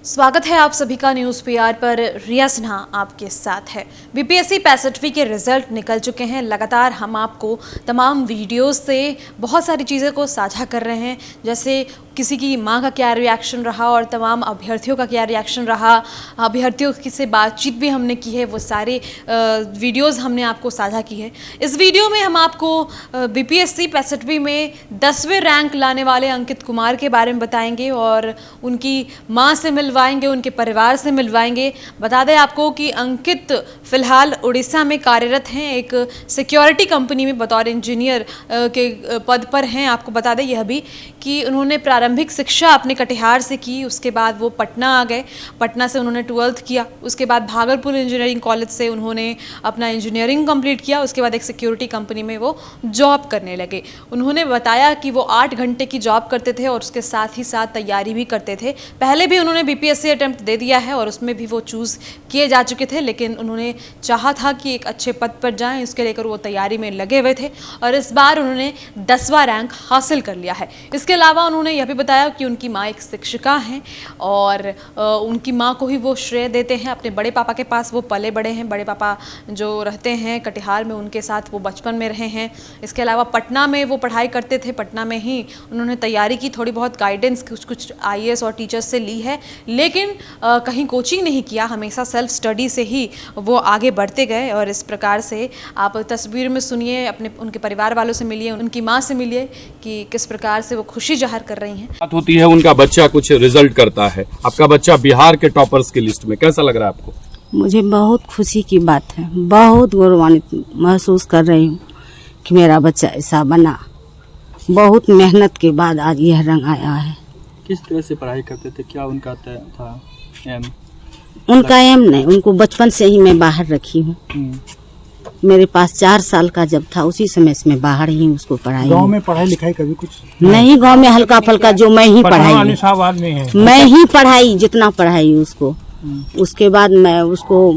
स्वागत है आप सभी का न्यूज़ पीआर पर। रिया सिन्हा आपके साथ है। बीपीएससी 65वीं के रिजल्ट निकल चुके हैं। लगातार हम आपको तमाम वीडियोस से बहुत सारी चीज़ें को साझा कर रहे हैं, जैसे किसी की मां का क्या रिएक्शन रहा और तमाम अभ्यर्थियों का क्या रिएक्शन रहा। अभ्यर्थियों से बातचीत भी हमने की है, वो सारे वीडियोज़ हमने आपको साझा की है। इस वीडियो में हम आपको बीपीएससी 65वीं में 10वें रैंक लाने वाले अंकित कुमार के बारे में बताएंगे और उनकी मां से मिलवाएंगे, उनके परिवार से मिलवाएंगे। बता दें आपको कि अंकित फिलहाल उड़ीसा में कार्यरत हैं, एक सिक्योरिटी कंपनी में बतौर इंजीनियर के पद पर हैं। आपको बता दें यह भी कि उन्होंने प्रारंभिक शिक्षा अपने कटिहार से की, उसके बाद वो पटना आ गए। पटना से उन्होंने 12th किया, उसके बाद भागलपुर इंजीनियरिंग कॉलेज से उन्होंने अपना इंजीनियरिंग कंप्लीट किया। उसके बाद एक सिक्योरिटी कंपनी में वो जॉब करने लगे। उन्होंने बताया कि वो 8 घंटे की जॉब करते थे और उसके साथ ही साथ तैयारी भी करते थे। पहले भी उन्होंने बीपीएससी अटेम्प्ट दे दिया है और उसमें भी वो चूज़ किए जा चुके थे, लेकिन उन्होंने चाहा था कि एक अच्छे पद पर जाएं, इसके लेकर वो तैयारी में लगे हुए थे और इस बार उन्होंने 10वां रैंक हासिल कर लिया है। इसके अलावा उन्होंने यह भी बताया कि उनकी माँ एक शिक्षिका हैं और उनकी माँ को ही वो श्रेय देते हैं। अपने बड़े पापा के पास वो पले बड़े हैं। बड़े पापा जो रहते हैं कटिहार में, उनके साथ वो बचपन में रहे हैं। इसके अलावा पटना में वो पढ़ाई करते थे, पटना में ही उन्होंने तैयारी की, थोड़ी बहुत गाइडेंस कुछ आईएएस और टीचर्स से ली है, लेकिन कहीं कोचिंग नहीं किया, हमेशा सेल्फ स्टडी से ही वो आगे बढ़ते गए। और इस प्रकार से आप तस्वीर में सुनिए, अपने उनके परिवार वालों से मिलिए, उनकी माँ से मिलिए कि किस प्रकार से वो खुशी जाहिर कर रही हैं। बात होती है उनका बच्चा कुछ रिजल्ट करता है, आपका बच्चा बिहार के टॉपर्स की लिस्ट में, कैसा लग रहा है आपको? मुझे बहुत खुशी की बात है, बहुत गौरवान्वित महसूस कर रही हूँ कि मेरा बच्चा ऐसा बना। बहुत मेहनत के बाद आज यह रंग आया है। किस तरह से पढ़ाई करते थे, क्या उनका था एम? उनका एम नहीं, उनको बचपन से ही मैं बाहर रखी हूँ। मेरे पास 4 साल का जब था उसी समय से मैं बाहर ही उसको पढ़ाई। गांव में पढ़ाई लिखाई कभी कुछ नहीं, गांव में हल्का फल्का जो मैं ही पढ़ाई, मैं ही पढ़ाई, जितना पढ़ाई उसको। उसके बाद मैं उसको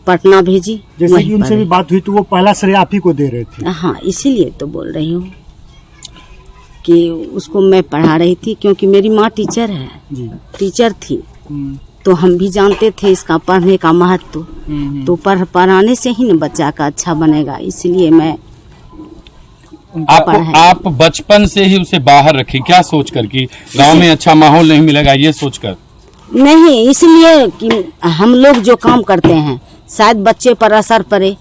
पटना भेजी। जैसे कि उनसे भी बात हुई तो वो पहला श्रेय आप ही को दे रहे थे। हाँ, इसीलिए तो बोल रही हूँ कि उसको मैं पढ़ा रही थी, क्योंकि मेरी माँ टीचर है जी, टीचर थी, तो हम भी जानते थे इसका पढ़ने का महत्व। तो पढ़ाने से ही न बच्चा का अच्छा बनेगा, इसलिए मैं आप बचपन से ही उसे बाहर रखी, क्या सोचकर कि गांव में अच्छा माहौल नहीं मिलेगा, ये सोचकर? नहीं, इसलिए कि हम लोग जो काम करते हैं शायद बच्चे पर असर पड़े,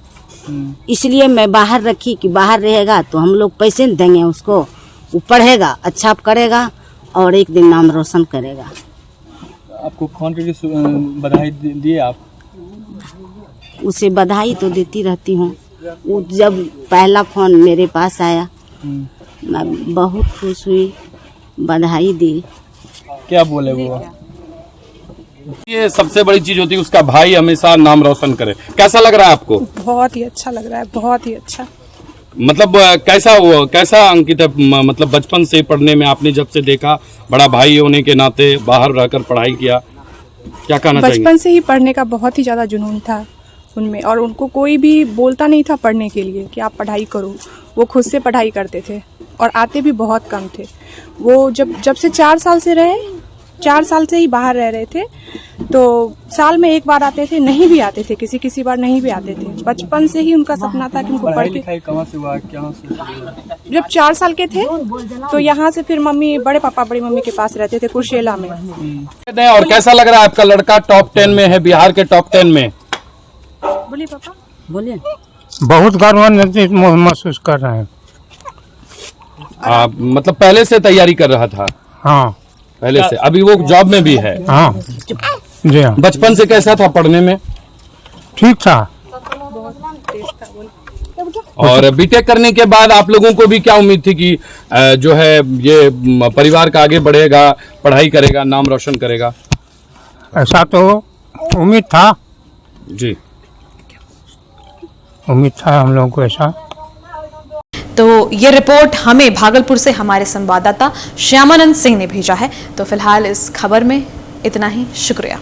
इसलिए मैं बाहर रखी कि बाहर रहेगा तो हम लोग पैसे देंगे उसको, वो पढ़ेगा, अच्छा करेगा और एक दिन नाम रोशन करेगा। आपको फोन करके बधाई दिए आप? उसे बधाई तो देती रहती हूँ। वो जब पहला फोन मेरे पास आया मैं बहुत खुश हुई, बधाई दी। क्या बोले वो? ये सबसे बड़ी चीज होती है, उसका भाई हमेशा नाम रोशन करे। कैसा लग रहा है आपको? बहुत ही अच्छा लग रहा है, बहुत ही अच्छा। मतलब कैसा अंकित है, मतलब बचपन से पढ़ने में आपने जब से देखा, बड़ा भाई होने के नाते बाहर रहकर पढ़ाई किया, क्या कहना चाहिए? बचपन से ही पढ़ने का बहुत ही ज़्यादा जुनून था उनमें और उनको कोई भी बोलता नहीं था पढ़ने के लिए कि आप पढ़ाई करो। वो खुद से पढ़ाई करते थे और आते भी बहुत कम थे। वो जब से 4 साल से रहे, 4 साल से ही बाहर रह रहे थे, तो साल में एक बार आते थे, नहीं भी आते थे, किसी बार नहीं भी आते थे। बचपन से ही उनका सपना था कि उनको पढ़ के। कहाँ से हुआ, क्या से? जब 4 साल के थे तो यहाँ से फिर मम्मी, बड़े पापा बड़ी मम्मी के पास रहते थे कुर्सेला में। और कैसा लग रहा है आपका लड़का टॉप 10 में है, बिहार के टॉप 10 में? बोलिए पापा। बोलिए। बहुत गौरवान्वित महसूस कर रहे हैं। मतलब पहले से तैयारी कर रहा था? हाँ, पहले से। अभी वो जॉब में भी है? हाँ जी हाँ। बचपन से कैसा था पढ़ने में? ठीक था। और बीटेक करने के बाद आप लोगों को भी क्या उम्मीद थी कि जो है ये परिवार का आगे बढ़ेगा, पढ़ाई करेगा, नाम रोशन करेगा? ऐसा तो उम्मीद था जी, उम्मीद था हम लोगों को ऐसा। तो ये रिपोर्ट हमें भागलपुर से हमारे संवाददाता श्यामानंद सिंह ने भेजा है। तो फिलहाल इस खबर में इतना ही, शुक्रिया।